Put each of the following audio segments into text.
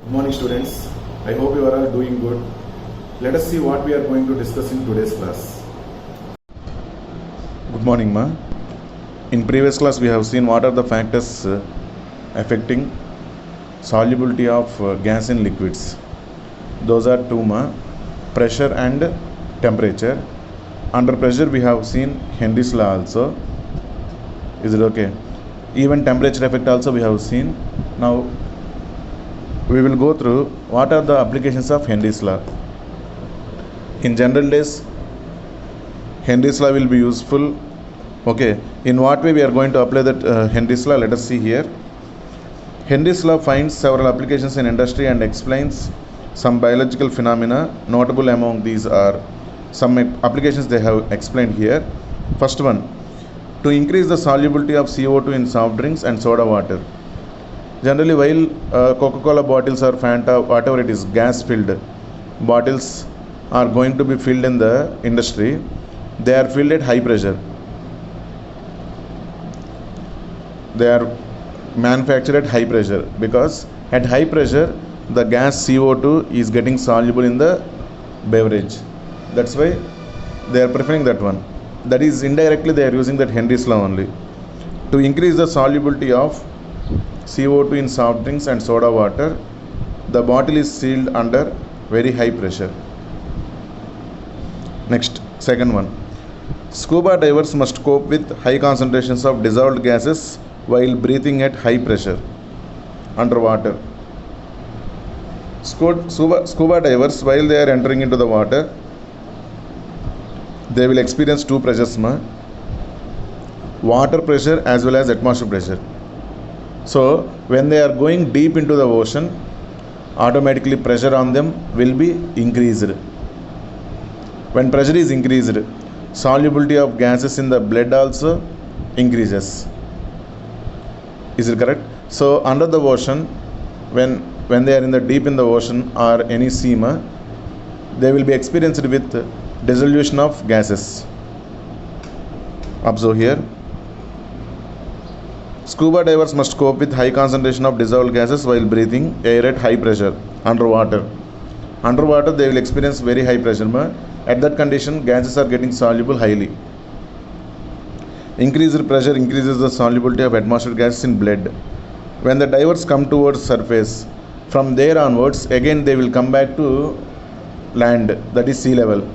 Good morning, students. I hope you are all doing good. Let us see what we are going to discuss in today's class. Good morning, ma. In previous class, we have seen what are the factors affecting solubility of gas in liquids. Those are two, ma. Pressure and temperature. Under pressure, we have seen Henry's law also. Is it okay? Even temperature effect also we have seen. Now we will go through what are the applications of Henry's law. In general days, Henry's law will be useful. Okay, in what way we are going to apply that Henry's law? Let us see here. Henry's law finds several applications in industry and explains some biological phenomena. Notable among these are some applications they have explained here. First one, to increase the solubility of CO2 in soft drinks and soda water. Generally, while Coca-Cola bottles or Fanta, whatever it is, gas filled bottles are going to be filled in the industry, they are filled at high pressure. They are manufactured at high pressure because at high pressure the gas CO2 is getting soluble in the beverage. That's why they are preferring that one. That is, indirectly they are using that Henry's law only. To increase the solubility of CO2 in soft drinks and soda water, the bottle is sealed under very high pressure. Next, second one. Scuba divers must cope with high concentrations of dissolved gases while breathing at high pressure underwater. Scuba divers, while they are entering into the water, they will experience two pressures, water pressure as well as atmospheric pressure. So when they are going deep into the ocean, automatically pressure on them will be increased. When pressure is increased, solubility of gases in the blood also increases. Is it correct? So under the ocean, when they are in the deep in the ocean or any sea, they will be experienced with dissolution of gases. Observe here. Scuba divers must cope with high concentration of dissolved gases while breathing air at high pressure underwater. Underwater they will experience very high pressure. At that condition, gases are getting soluble highly. Increased pressure increases the solubility of atmospheric gases in blood. When the divers come towards surface, from there onwards, again they will come back to land, that is sea level.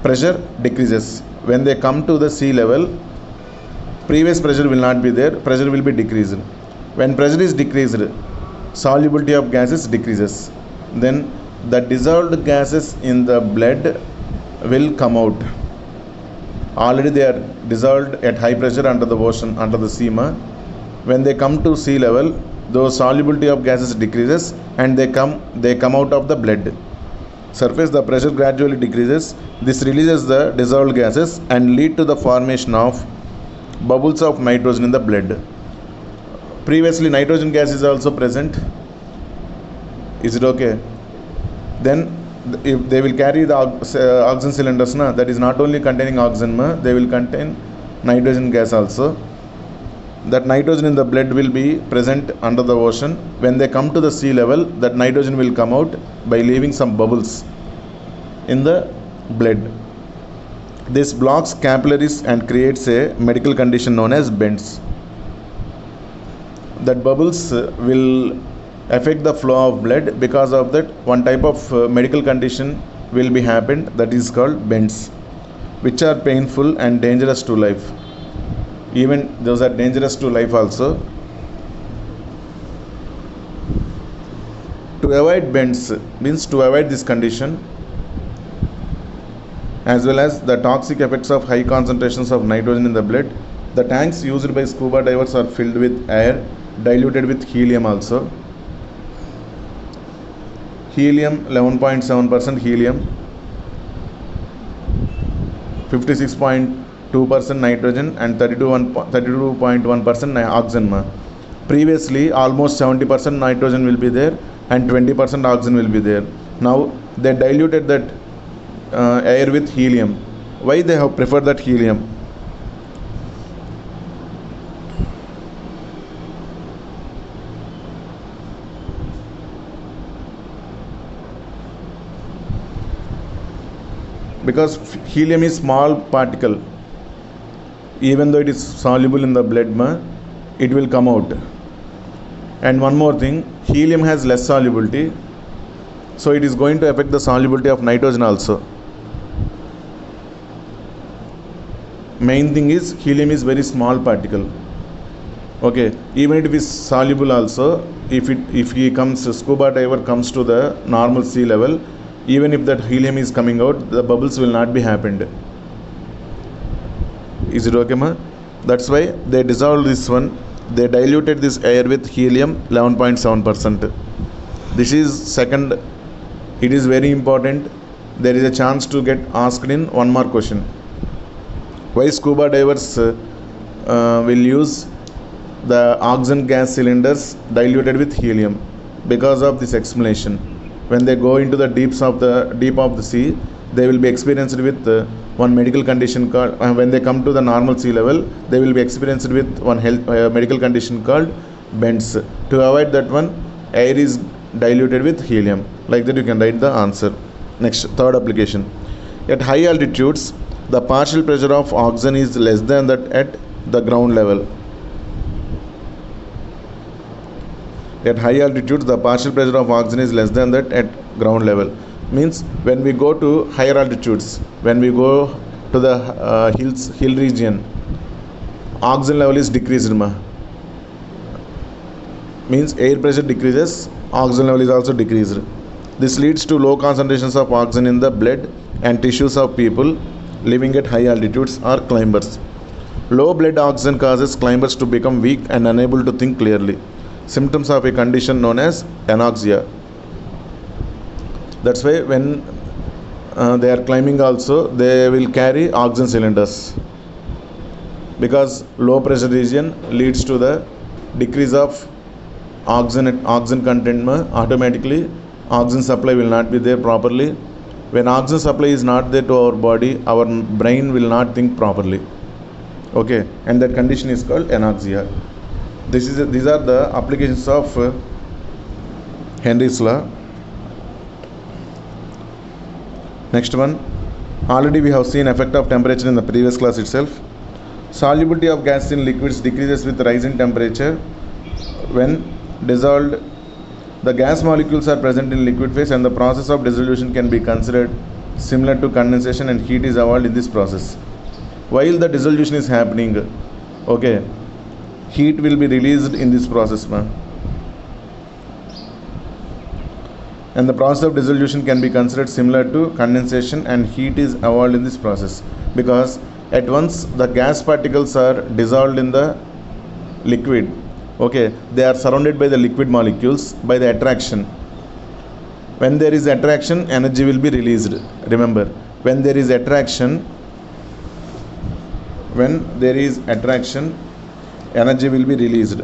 Pressure decreases. When they come to the sea level, previous pressure will not be there, pressure will be decreased. When pressure is decreased, solubility of gases decreases. Then the dissolved gases in the blood will come out. Already they are dissolved at high pressure under the ocean, under the sea. When they come to sea level, the solubility of gases decreases and they come out of the blood. Surface, the pressure gradually decreases. This releases the dissolved gases and lead to the formation of bubbles of nitrogen in the blood. Previously nitrogen gas is also present. Is it okay? Then if they will carry the oxygen cylinders, that is not only containing oxygen, they will contain nitrogen gas also. That nitrogen in the blood will be present under the ocean. When they come to the sea level, that nitrogen will come out by leaving some bubbles in the blood. This blocks capillaries and creates a medical condition known as bends. That bubbles will affect the flow of blood. Because of that, one type of medical condition will be happened, that is called bends, which are painful and dangerous to life. Even those are dangerous to life also. To avoid bends means to avoid this condition, as well as the toxic effects of high concentrations of nitrogen in the blood, the tanks used by scuba divers are filled with air diluted with helium also. Helium 11.7% helium, 56.2% nitrogen and 32.1% oxygen. Previously almost 70% nitrogen will be there and 20% oxygen will be there. Now they diluted that air with helium. Why they have preferred that helium? because helium is small particle. Even though it is soluble in the blood, it will come out. And one more thing, helium has less solubility, so it is going to affect the solubility of nitrogen also. Main thing is helium is very small particle. Okay, even if it is soluble also, if he comes, scuba diver comes to the normal sea level, even if that helium is coming out, the bubbles will not be happened. Is it okay, ma? That's why they dissolved this one. They diluted this air with helium 11.7%. This is second. It is very important. There is a chance to get asked in one more question. Why scuba divers will use the oxygen gas cylinders diluted with helium? Because of this explanation. When they go into the deep of the sea, they will be experienced with one medical condition called, when they come to the normal sea level, they will be experienced with one medical condition called bends. To avoid that one, air is diluted with helium. Like that you can write the answer. Next, third application. At high altitudes, the partial pressure of oxygen is less than that at the ground level. At high altitudes, the partial pressure of oxygen is less than that at ground level. Means when we go to higher altitudes, when we go to the hill region, oxygen level is decreased. Means air pressure decreases, oxygen level is also decreased. This leads to low concentrations of oxygen in the blood and tissues of people living at high altitudes or climbers. Low blood oxygen causes climbers to become weak and unable to think clearly. Symptoms of a condition known as anoxia. That's why when they are climbing also, they will carry oxygen cylinders, because low pressure region leads to the decrease of oxygen content. Automatically oxygen supply will not be there properly. When oxygen supply is not there to our body, our brain will not think properly. Okay, and that condition is called anoxia. These are the applications of Henry's law. Next one, already we have seen effect of temperature in the previous class itself. Solubility of gas in liquids decreases with rise in temperature. When dissolved, the gas molecules are present in liquid phase, and the process of dissolution can be considered similar to condensation, and heat is evolved in this process. While the dissolution is happening, okay, heat will be released in this process, and the process of dissolution can be considered similar to condensation, and heat is evolved in this process, because at once the gas particles are dissolved in the liquid. Okay, they are surrounded by the liquid molecules by the attraction. When there is attraction, energy will be released. Remember, when there is attraction, energy will be released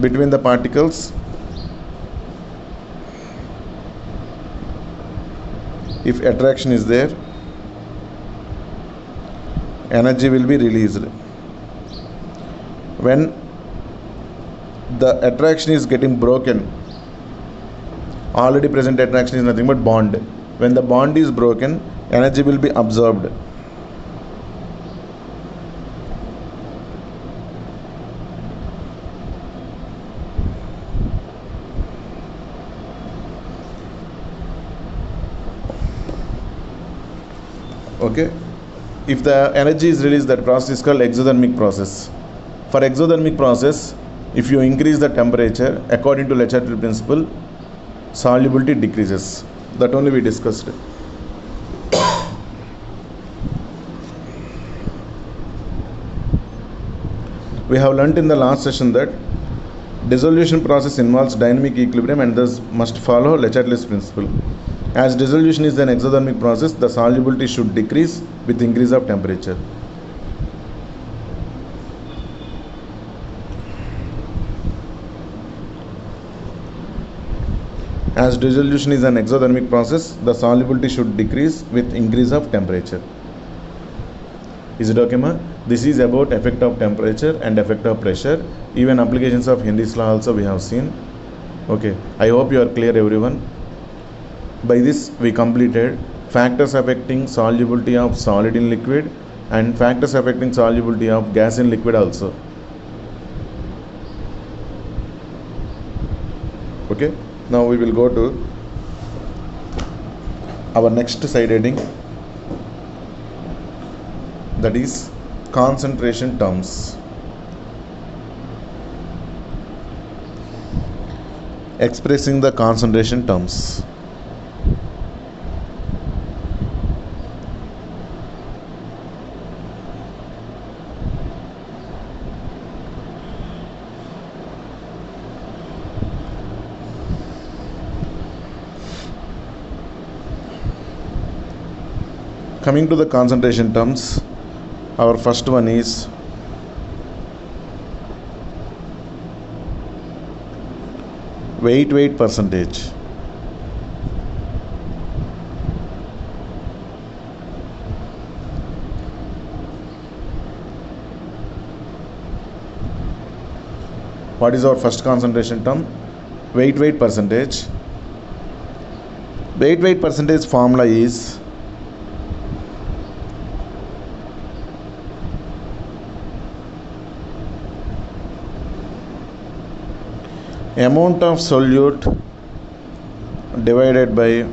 between the particles. If attraction is there, energy will be released. When the attraction is getting broken, already present attraction is nothing but bond. When the bond is broken, energy will be absorbed. Okay, if the energy is released, that process is called exothermic process. For exothermic process, if you increase the temperature according to Le Chatelier principle, solubility decreases. That only we discussed. We have learnt in the last session that dissolution process involves dynamic equilibrium and thus must follow Le Chatelier's principle. As dissolution is an exothermic process, the solubility should decrease with increase of temperature. As dissolution is an exothermic process, the solubility should decrease with increase of temperature. Is it okay, ma? This is about effect of temperature and effect of pressure. Even applications of Henry's law also we have seen. Okay, I hope you are clear, everyone. By this we completed factors affecting solubility of solid in liquid and factors affecting solubility of gas in liquid also. Okay, now we will go to our next side heading, that is concentration terms. Expressing the concentration terms. Coming to the concentration terms, our first one is weight percentage. What is our first concentration term? Weight percentage. Weight percentage formula is amount of solute divided by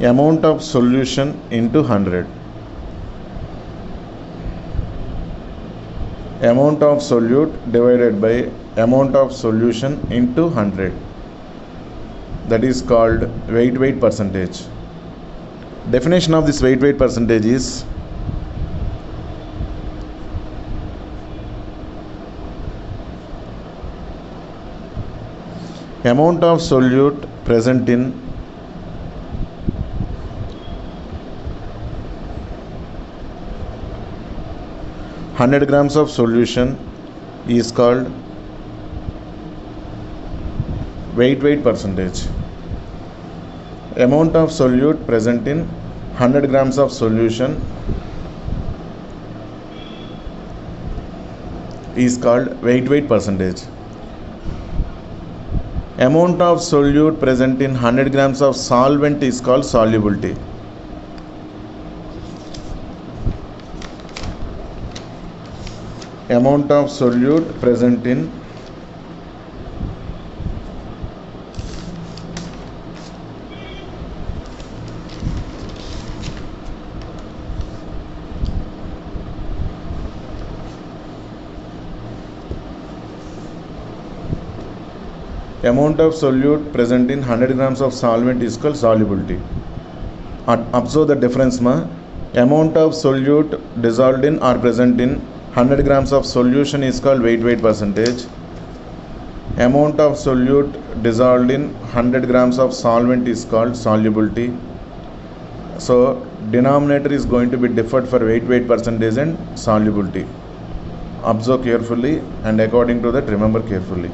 amount of solution into 100. Amount of solute divided by amount of solution into 100. That is called weight percentage. Definition of this weight percentage is amount of solute present in 100 grams of solution is called weight percentage. Amount of solute present in 100 grams of solution is called weight percentage. Amount of solute present in 100 grams of solvent is called solubility. Amount of solute present in amount of solute present in 100 grams of solvent is called solubility. Observe the difference ma. Amount of solute dissolved in or present in 100 grams of solution is called weight percentage. Amount of solute dissolved in 100 grams of solvent is called solubility. So denominator is going to be differed for weight percentage and solubility. Observe carefully and according to that remember carefully.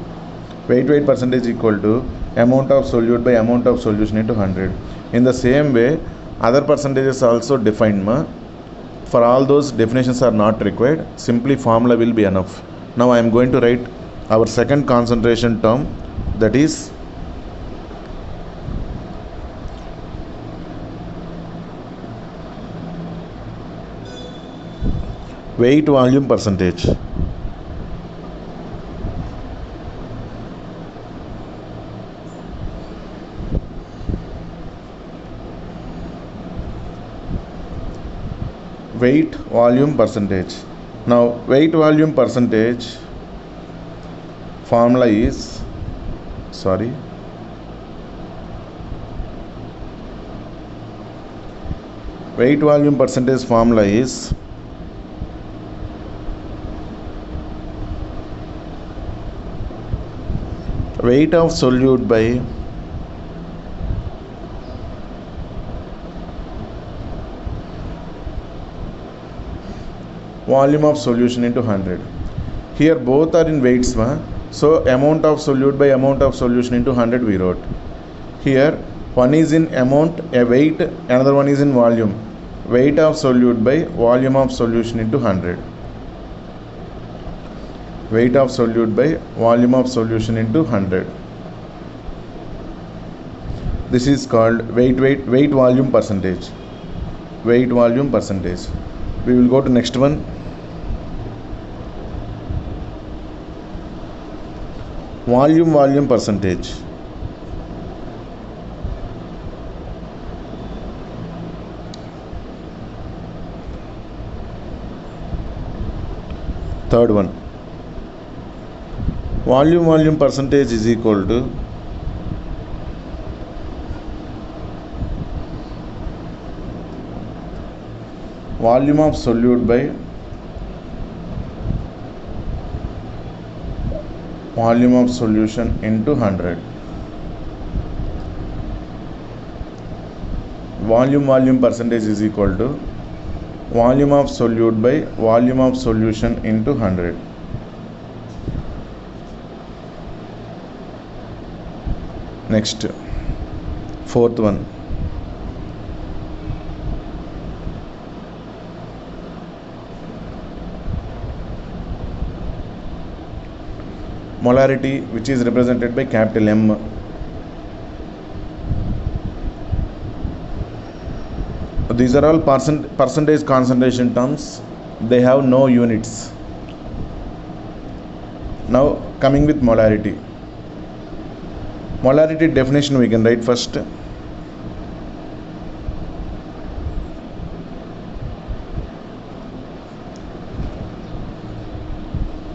Weight percentage equal to amount of solute by amount of solution into 100. In the same way, other percentages also defined ma. For all those definitions are not required. Simply formula will be enough. Now I am going to write our second concentration term, that is weight volume percentage. Weight volume percentage. Now weight volume percentage formula is weight volume percentage formula is weight of solute by volume of solution into 100. Here both are in weights ma. So amount of solute by amount of solution into 100 we wrote. Here one is in amount, a weight, another one is in volume. Weight of solute by volume of solution into 100. weight of solute by volume of solution into 100. This is called weight volume percentage. Weight volume percentage. We will go to next one. Volume percentage. Third one. Volume percentage is equal to volume of solute by volume of solution into 100. Volume percentage is equal to volume of solute by volume of solution into 100. Next, fourth one. Molarity, which is represented by capital M. These are all percentage concentration terms. They have no units. Now coming with molarity. Molarity definition we can write first.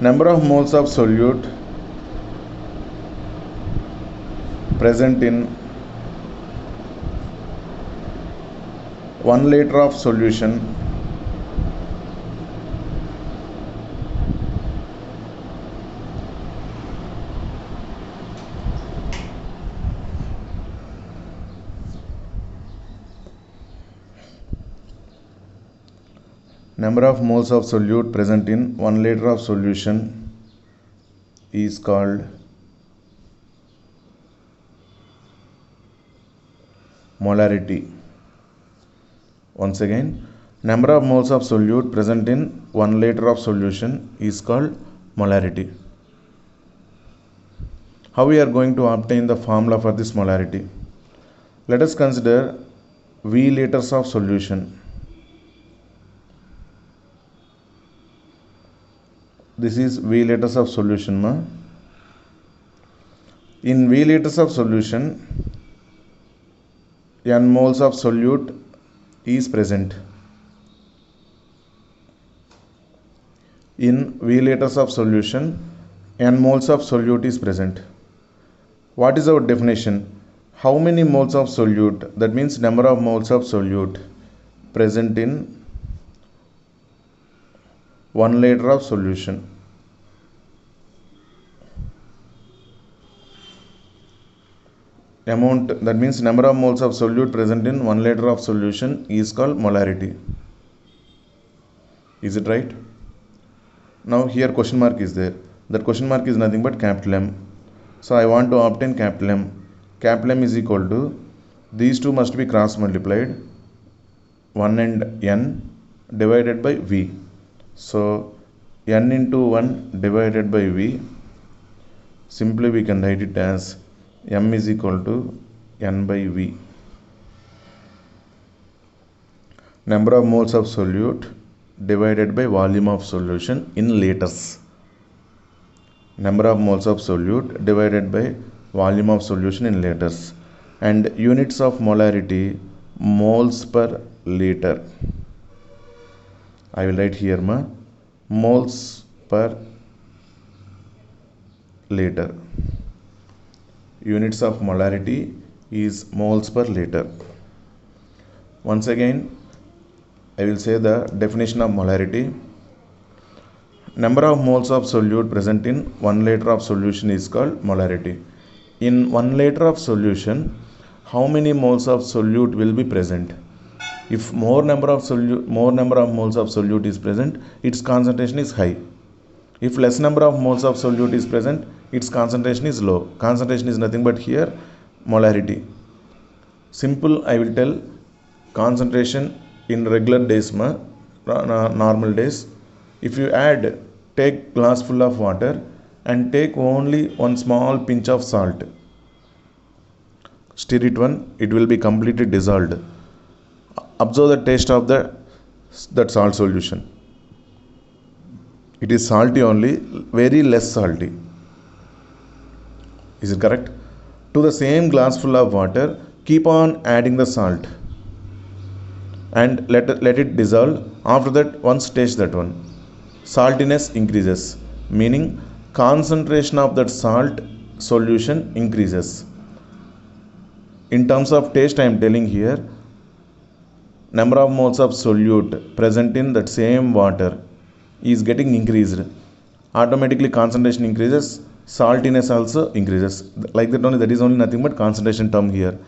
Number of moles of solute present in 1 liter of solution number of moles of solute present in 1 liter of solution is called molarity. Once again, number of moles of solute present in 1 liter of solution is called molarity. How we are going to obtain the formula for this molarity? Let us consider V liters of solution. This is V liters of solution. In V liters of solution, N moles of solute is present. In V liters of solution, N moles of solute is present. What is our definition? How many moles of solute? That means number of moles of solute present in 1 liter of solution. Amount, that means number of moles of solute present in 1 liter of solution is called molarity. Is it right? Now here question mark is there. That question mark is nothing but capital M. So I want to obtain capital M. Capital M is equal to, these two must be cross multiplied, 1 and N divided by V. So N into 1 divided by V. Simply we can write it as M is equal to N by V. Number of moles of solute divided by volume of solution in liters. Number of moles of solute divided by volume of solution in liters. And units of molarity, moles per liter. I will write here moles per liter. Units of molarity is moles per liter. Once again, I will say the definition of molarity. Number of moles of solute present in 1 liter of solution is called molarity. In 1 liter of solution, how many moles of solute will be present? If more number of moles of solute is present, its concentration is high. If less number of moles of solute is present, its concentration is low. Concentration is nothing but here molarity. Simple, I will tell concentration in regular days, normal days. If you add take glass full of water and take only one small pinch of salt. Stir it it will be completely dissolved. Observe the taste of that salt solution. It is salty only, very less salty. Is it correct? To the same glass full of water, keep on adding the salt and let it dissolve. After that, once taste that one. Saltiness increases, meaning concentration of that salt solution increases. In terms of taste, I am telling here, number of moles of solute present in that same water is getting increased. Automatically concentration increases, saltiness also increases. Like that only, that is only nothing but concentration term here.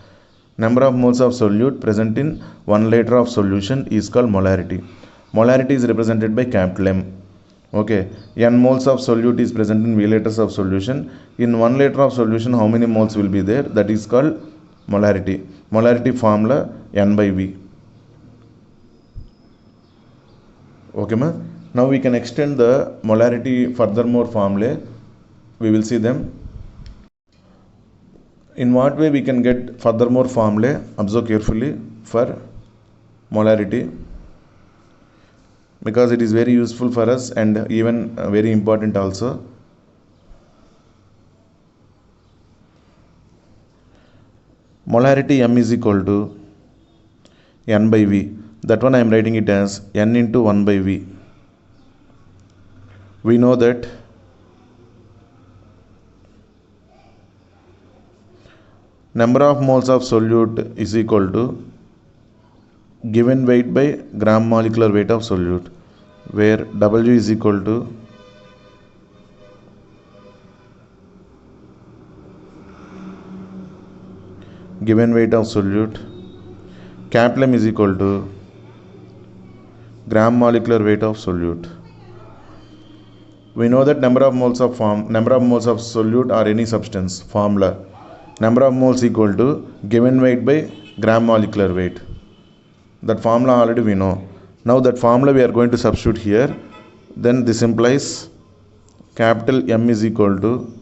Number of moles of solute present in 1 liter of solution is called molarity. Molarity is represented by capital M. Okay, n moles of solute is present in V liters of solution. In 1 liter of solution, how many moles will be there? That is called molarity. Molarity formula N by V. Okay, ma? Now we can extend the molarity furthermore formulae. We will see them. In what way we can get furthermore formulae? Observe carefully for molarity, because it is very useful for us and even very important also. Molarity M is equal to N by V. That one I am writing it as N into 1 by V. We know that number of moles of solute is equal to given weight by gram molecular weight of solute, where W is equal to given weight of solute, capital M is equal to gram molecular weight of solute. We know that number of moles of solute or any substance formula. Number of moles equal to given weight by gram molecular weight. That formula already we know. Now that formula we are going to substitute here. Then this implies capital M is equal to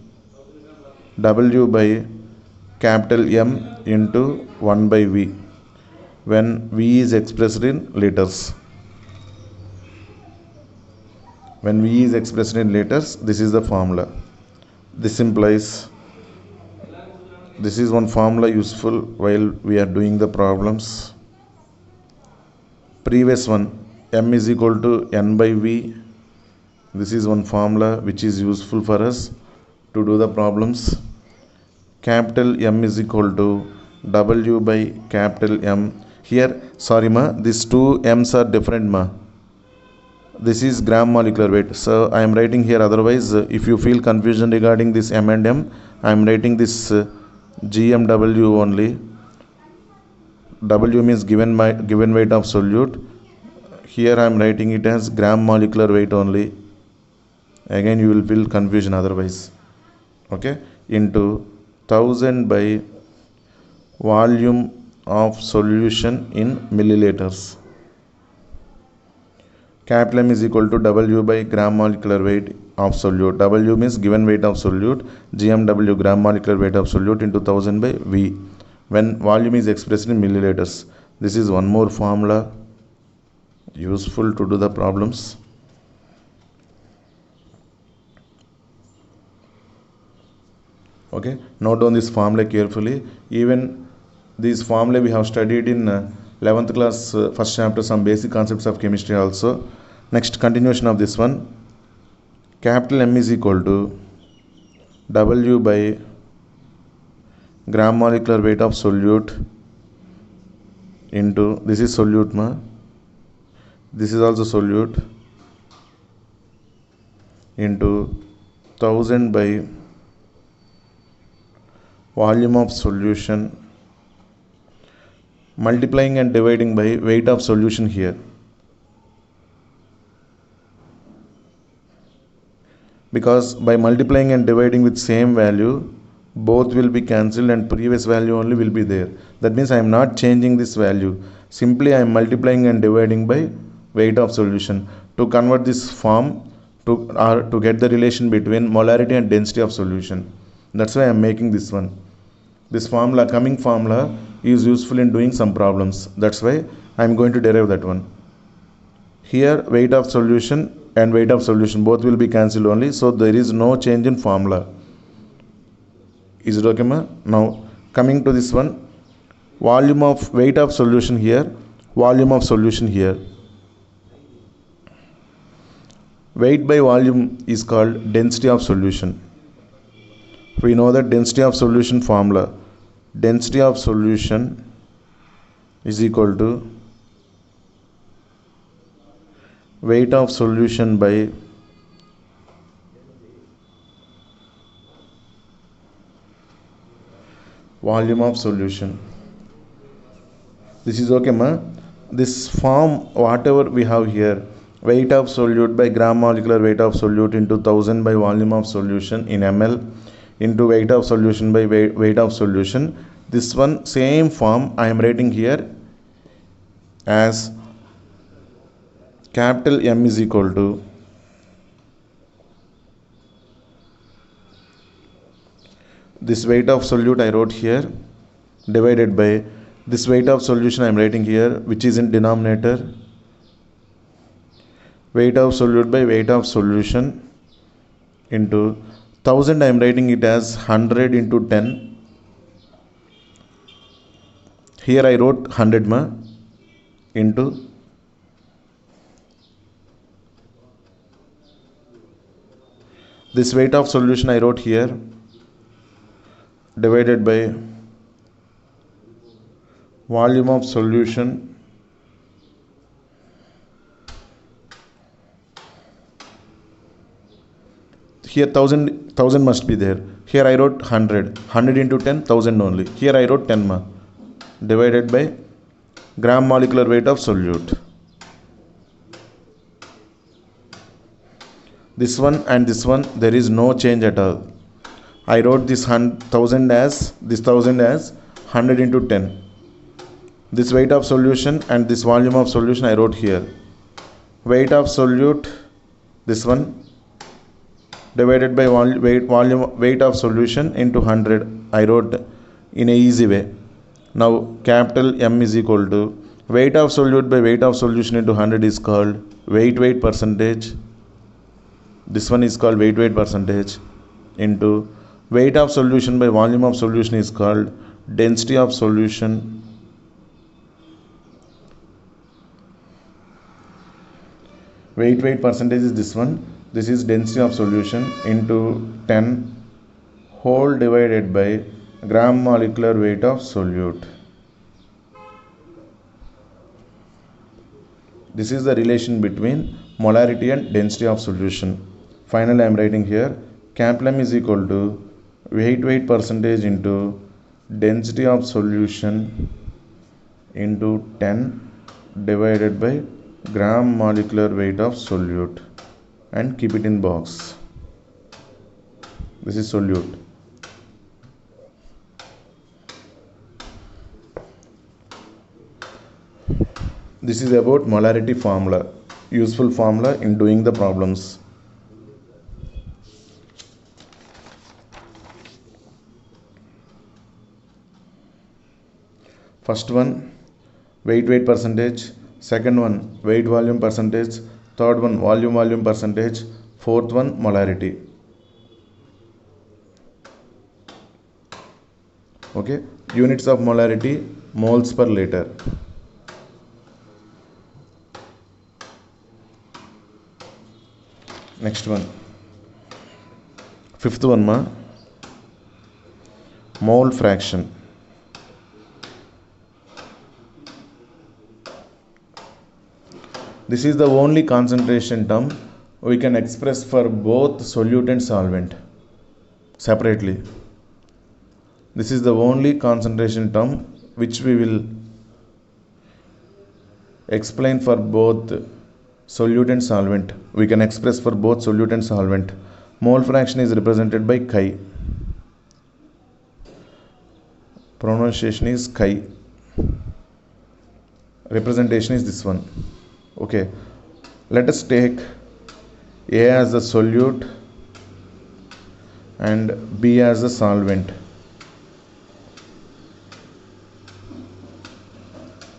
W by capital M into 1 by V, when V is expressed in liters. When V is expressed in liters, this is the formula. This implies, this is one formula useful while we are doing the problems. Previous one, M is equal to N by V. This is one formula which is useful for us to do the problems. Capital M is equal to W by capital M. Here, sorry ma, these two M's are different ma. This is gram molecular weight. So I am writing here, otherwise if you feel confusion regarding this M and M, I am writing this GMW only. W means given weight of solute. Here I am writing it as gram molecular weight only. Again you will feel confusion otherwise. Okay, into 1000 by volume of solution in milliliters. Capital M is equal to W by gram molecular weight of solute. W means given weight of solute. GMW gram molecular weight of solute into 1000 by V, when volume is expressed in milliliters. This is one more formula useful to do the problems. Okay, note down this formula carefully. Even this formula we have studied in 11th class first chapter, some basic concepts of chemistry also. Next, continuation of this one. Capital M is equal to W by gram molecular weight of solute into, this is solute ma, this is also solute, into 1000 by volume of solution, multiplying and dividing by weight of solution here. Because by multiplying and dividing with same value, both will be cancelled and previous value only will be there. That means I am not changing this value. Simply I am multiplying and dividing by weight of solution. To convert this form to get the relation between molarity and density of solution. That's why I am making this one. This formula, coming formula, is useful in doing some problems. That's why I am going to derive that one. Here weight of solution and weight of solution both will be cancelled only, so there is no change in formula. Is it okay, ma? Now coming to this one, volume of weight of solution here, volume of solution here. Weight by volume is called density of solution. We know that density of solution formula. Density of solution is equal to weight of solution by volume of solution. This is okay, ma? This form, whatever we have here, weight of solute by gram molecular weight of solute into 1000 by volume of solution in ml into weight of solution by weight of solution. This one same form I am writing here as capital M is equal to this weight of solute I wrote here divided by this weight of solution I am writing here, which is in denominator, weight of solute by weight of solution into 1000 I am writing it as 100 into 10. Here I wrote 100, ma, into this weight of solution I wrote here divided by volume of solution here 1000 must be there. Here I wrote 100 into 10, 1000 only. Here I wrote 10, ma, divided by gram molecular weight of solute. This one and this one, there is no change at all. I wrote this 1000 as 100 into 10. This weight of solution and this volume of solution I wrote here. Weight of solute, this one, divided by weight of solution into 100 I wrote in a easy way. Now capital M is equal to weight of solute by weight of solution into 100 is called weight percentage. This one is called weight percentage into weight of solution by volume of solution is called density of solution. Weight percentage is this one. This is density of solution into 10 whole divided by gram molecular weight of solute. This is the relation between molarity and density of solution. Finally I am writing here capital M is equal to weight percentage into density of solution into 10 divided by gram molecular weight of solute, and keep it in box. This is solute. This is about molarity formula, useful formula in doing the problems. First one weight percentage, second one weight volume percentage, third one volume percentage, fourth one molarity. Okay, units of molarity, moles per liter. Next one, fifth one, ma, mole fraction. This is the only concentration term we can express for both solute and solvent separately. This is the only concentration term which we will explain for both solute and solvent. We can express for both solute and solvent. Mole fraction is represented by chi. Pronunciation is chi. Representation is this one. Okay, let us take A as the solute and B as the solvent.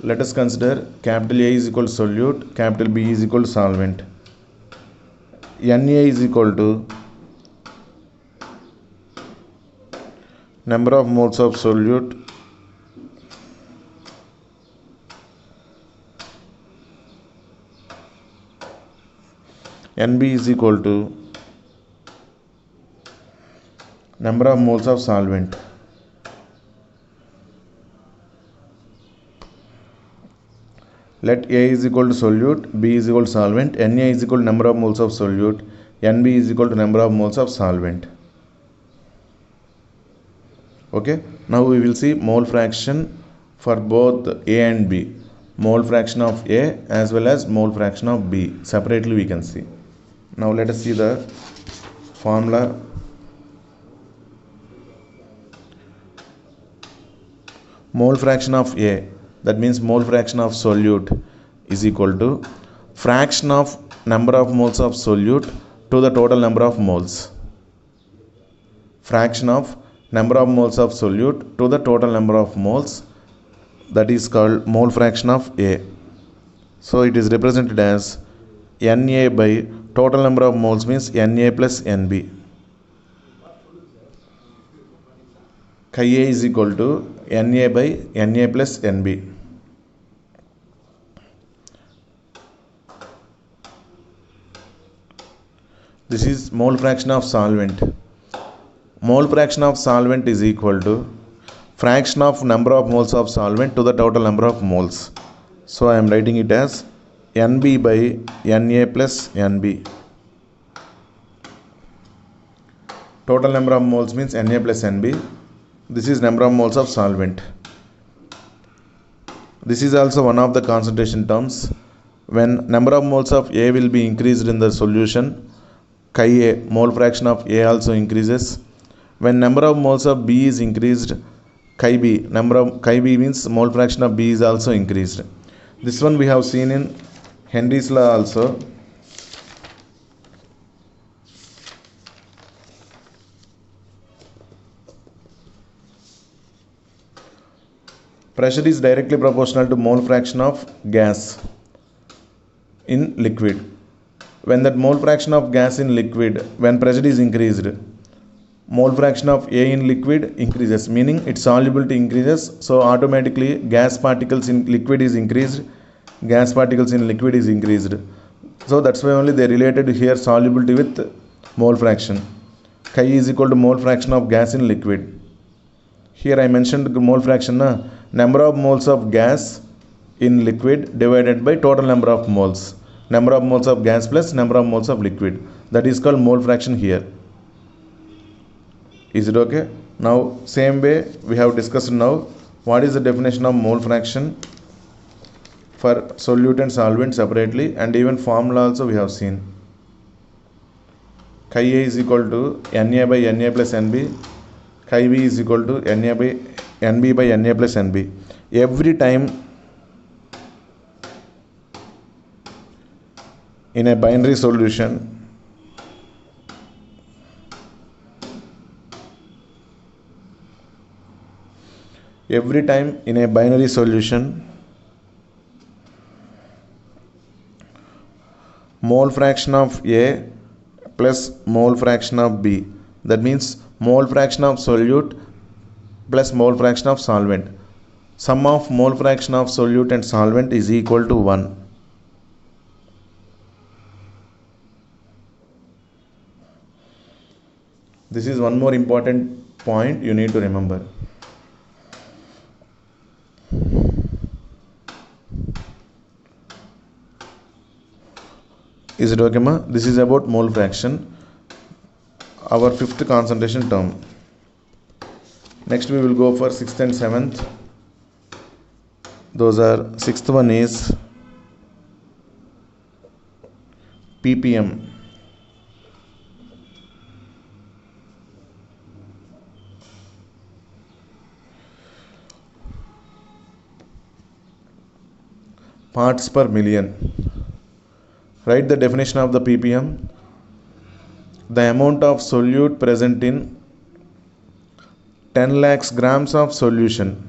Let us consider capital A is equal to solute, capital B is equal to solvent. Na is equal to number of moles of solute Nb is equal to number of moles of solvent. Let A is equal to solute, B is equal to solvent, Na is equal to number of moles of solute, Nb is equal to number of moles of solvent. Okay, now we will see mole fraction for both A and B. Mole fraction of A as well as mole fraction of B. Separately we can see. Now let us see the formula. Mole fraction of A, that means mole fraction of solute, is equal to fraction of number of moles of solute to the total number of moles. Fraction of number of moles of solute to the total number of moles, that is called mole fraction of A. So it is represented as Na by total number of moles, means Na plus Nb. Chi A is equal to Na by Na plus Nb. This is mole fraction of solvent. Mole fraction of solvent is equal to fraction of number of moles of solvent to the total number of moles. So I am writing it as Nb by Na plus Nb. Total number of moles means Na plus Nb. This is number of moles of solvent. This is also one of the concentration terms. When number of moles of A will be increased in the solution, chi A, mole fraction of A also increases. When number of moles of B is increased, chi B means mole fraction of B is also increased. This one we have seen in Henry's law also. Pressure is directly proportional to mole fraction of gas in liquid. When that mole fraction of gas in liquid, when pressure is increased, mole fraction of A in liquid increases, meaning its solubility increases. So automatically gas particles in liquid is increased, gas particles in liquid is increased. So that's why only they related here solubility with mole fraction. Chi is equal to mole fraction of gas in liquid. Here I mentioned mole fraction, number of moles of gas in liquid divided by total number of moles. Number of moles of gas plus number of moles of liquid. That is called mole fraction here. Is it okay? Now same way we have discussed now what is the definition of mole fraction for solute and solvent separately, and even formula also we have seen. Chi A is equal to Na by Na plus Nb. Chi B is equal to Na by Nb by Na plus Nb. Every time in a binary solution, mole fraction of A plus mole fraction of B, that means mole fraction of solute plus mole fraction of solvent. Sum of mole fraction of solute and solvent is equal to 1. This is one more important point you need to remember. Is it okay, ma? This is about mole fraction, our fifth concentration term. Next we will go for sixth and seventh. Those are, sixth one is ppm. Parts per million. Write the definition of the ppm. The amount of solute present in 10 lakhs grams of solution.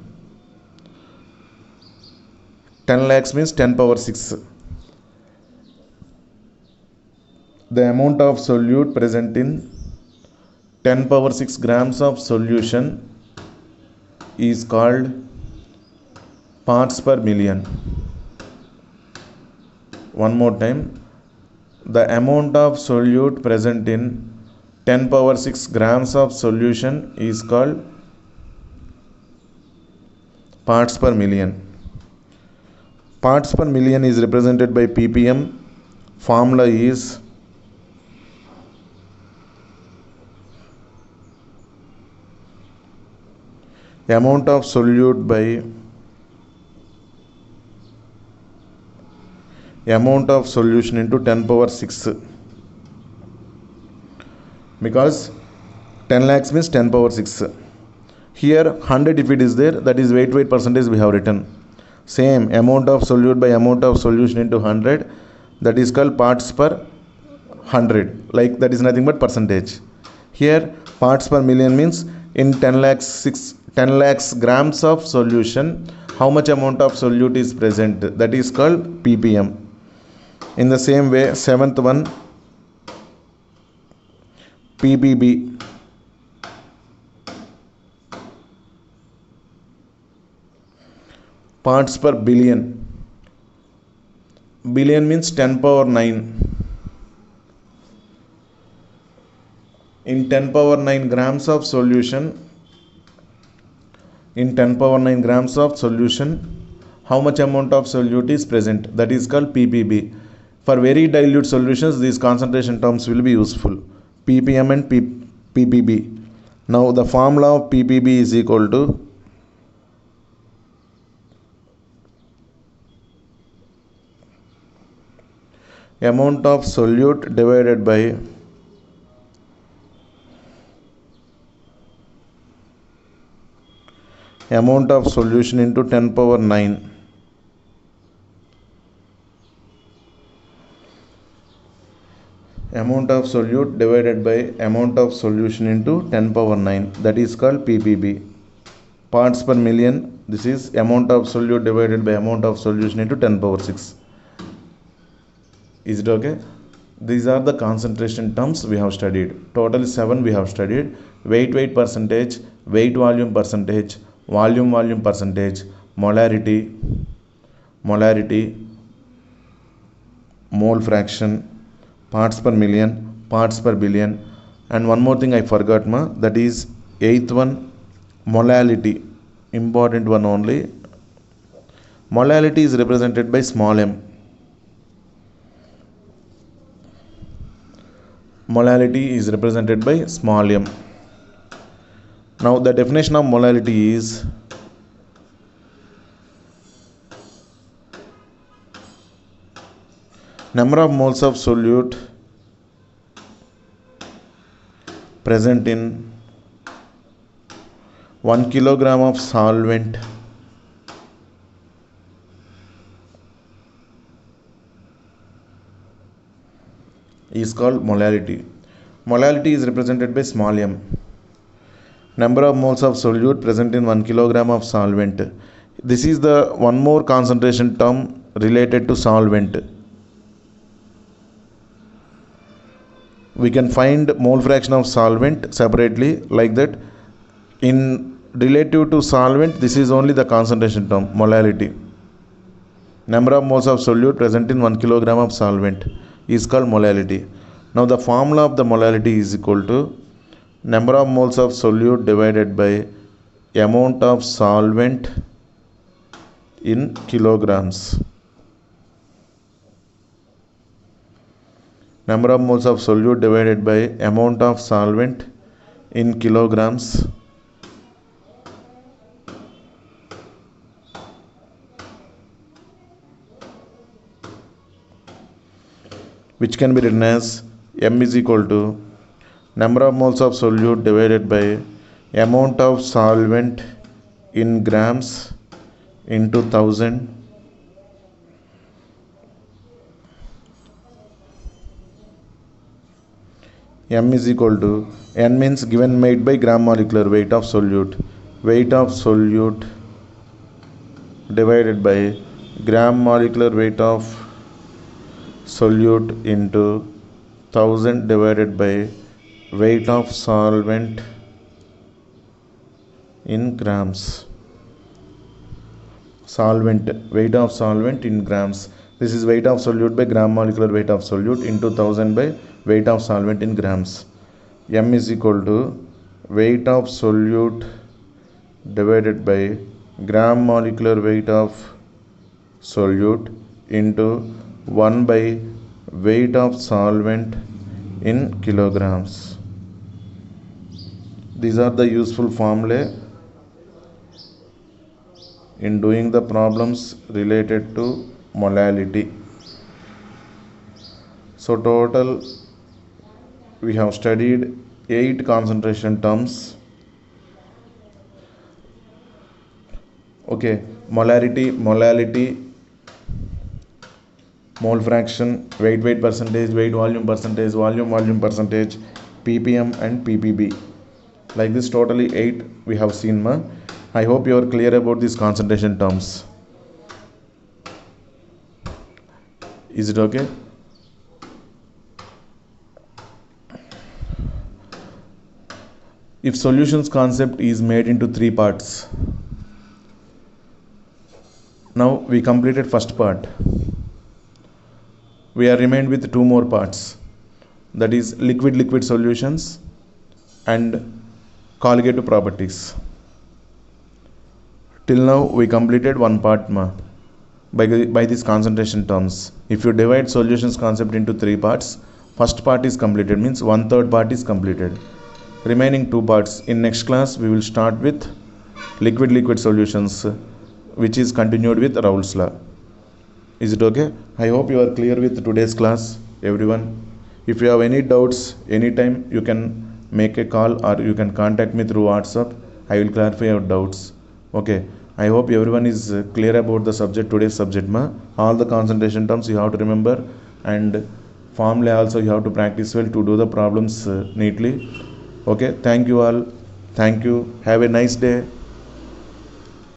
10 lakhs means 10 power 6. The amount of solute present in 10 power 6 grams of solution is called parts per million. One more time. The amount of solute present in 10 power 6 grams of solution is called parts per million. Parts per million is represented by ppm. Formula is amount of solute by amount of solution into 10 power 6, because 10 lakhs means 10 power 6. Here 100 if it is there, that is weight percentage we have written. Same amount of solute by amount of solution into 100, that is called parts per 100, like that is nothing but percentage. Here parts per million means in 10 lakhs grams of solution, how much amount of solute is present, that is called ppm. In the same way, seventh one, ppb. Parts per billion. Billion means 10 power 9. In 10 power 9 grams of solution, how much amount of solute is present, that is called ppb. For very dilute solutions, these concentration terms will be useful, ppm and ppb. Now the formula of ppb is equal to amount of solute divided by amount of solution into 10 power 9. Amount of solute divided by amount of solution into 10 power 9, that is called ppb. Parts per million, this is amount of solute divided by amount of solution into 10 power 6. Is it okay? These are the concentration terms we have studied. Total 7 we have studied. Weight percentage, weight volume percentage, volume percentage, molarity, mole fraction, parts per million, parts per billion, and one more thing I forgot, that is 8th one, molality. Important one only. Molality is represented by small m. Molality is represented by small m. Now the definition of molality is number of moles of solute present in 1 kilogram of solvent is called molality. Molality is represented by small m. Number of moles of solute present in 1 kilogram of solvent. This is the one more concentration term related to solvent. We can find mole fraction of solvent separately, like that. In relative to solvent, this is only the concentration term, molality. Number of moles of solute present in 1 kilogram of solvent is called molality. Now the formula of the molality is equal to number of moles of solute divided by amount of solvent in kilograms. Number of moles of solute divided by amount of solvent in kilograms. Which can be written as m is equal to number of moles of solute divided by amount of solvent in grams into 1000 M is equal to, N means given weight by gram molecular weight of solute. Weight of solute divided by gram molecular weight of solute into 1000 divided by weight of solvent in grams. Solvent, weight of solvent in grams. This is weight of solute by gram molecular weight of solute into 1000 by weight of solvent in grams. M is equal to weight of solute divided by gram molecular weight of solute into 1 by weight of solvent in kilograms. These are the useful formulae in doing the problems related to molality. So total we have studied 8 concentration terms. Okay, molality, mole fraction, weight percentage, weight volume percentage, volume percentage, ppm and ppb. Like this totally 8 we have seen, ma. I hope you are clear about these concentration terms. Is it okay? If solutions concept is made into 3 parts. Now we completed first part. We are remained with 2 more parts, that is liquid solutions and colligative properties. Till now we completed 1 part, ma, by these concentration terms. If you divide solutions concept into 3 parts, first part is completed, means 1/3 part is completed. Remaining 2 parts. In next class we will start with liquid solutions, which is continued with Raoult's law. Is it okay? I hope you are clear with today's class, everyone. If you have any doubts anytime, you can make a call or you can contact me through WhatsApp. I will clarify your doubts. Okay, I hope everyone is clear about the subject, today's subject, ma. All the concentration terms you have to remember, and formula also you have to practice well to do the problems neatly. Okay, thank you all. Thank you. Have a nice day.